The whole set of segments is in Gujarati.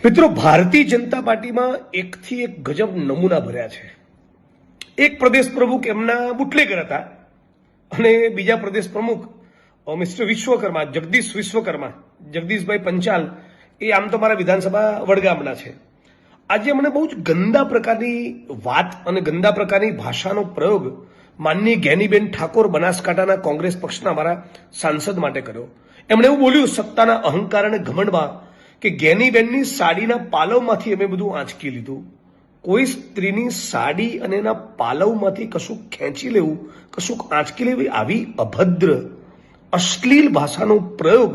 મિત્રો, ભારતીય જનતા પાર્ટીમાં એકથી એક ગજબ નમૂના ભર્યા છે. એક પ્રદેશ પ્રમુખ એમના બુટલેગર હતા અને બીજા પ્રદેશ પ્રમુખ મિસ્ટર વિશ્વકર્મા, જગદીશભાઈ પંચાલ, એ આમ તો મારા વિધાનસભા વડગામના છે. આજે મને બહુ જ ગંદા પ્રકારની વાત અને ગંદા પ્રકારની ભાષાનો પ્રયોગ માનનીય જ્ઞાનીબેન ઠાકોર, બનાસકાંઠાના કોંગ્રેસ પક્ષના મારા સાંસદ માટે કર્યો. એમણે એવું બોલ્યું સત્તાના અહંકાર અને ઘમંડમાં કે જ્ઞાનીબેનની સાડીના પાલવમાંથી અમે બધું આંચકી લીધું. કોઈ સ્ત્રીની સાડી અને એના પાલવમાંથી કશું ખેંચી લેવું, કશું આંચકી લેવી, આવી અભદ્ર અશ્લીલ ભાષાનો પ્રયોગ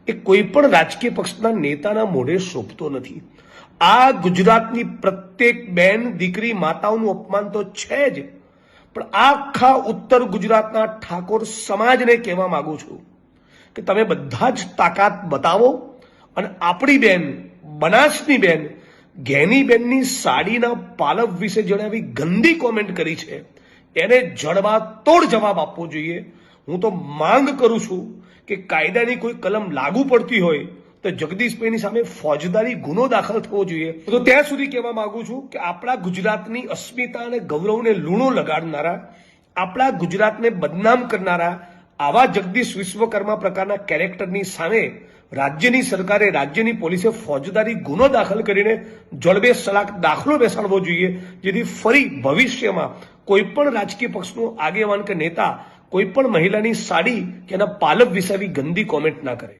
એ કોઈ પણ રાજકીય પક્ષના નેતાના મોઢે શોભતો નથી. આ ગુજરાતની પ્રત્યેક બેન, દીકરી, માતાઓનું અપમાન તો છે જ, પણ આખા ઉત્તર ગુજરાતના ઠાકોર સમાજને કહેવા માંગુ છું કે તમે બધા જ તાકાત બતાવો અને આપણી બેન, બનાસની બેન જ્ઞાનીબેનની સાડીના પાલવ વિશે જેણે આવી ગંદી કોમેન્ટ કરી છે એને જડબાતોડ જવાબ આપવો જોઈએ. હું તો માંગ કરું છું કે કાયદાની કોઈ કલમ લાગુ પડતી હોય તો જગદીશભાઈની સામે ફોજદારી ગુનો દાખલ થવો જોઈએ. તો ત્યાં સુધી કહેવા માંગુ છું કે આપણા ગુજરાતની અસ્મિતા અને ગૌરવને લૂણો લગાડનારા, આપણા ગુજરાતને બદનામ કરનારા આવા જગદીશ વિશ્વકર્મા પ્રકારના કેરેક્ટરની સામે રાજ્યની સરકારે, રાજ્યની પોલીસે ફોજદારી ગુનો દાખલ કરીને જડબે સલાક દાખલો બેસાડવો જોઈએ, જેથી ફરી ભવિષ્યમાં કોઈ પણ રાજકીય પક્ષનો આગેવાન કે નેતા કોઈ પણ મહિલાની સાડી કે એના પાલવ વિશે આવી ગંદી કોમેન્ટ ના કરે.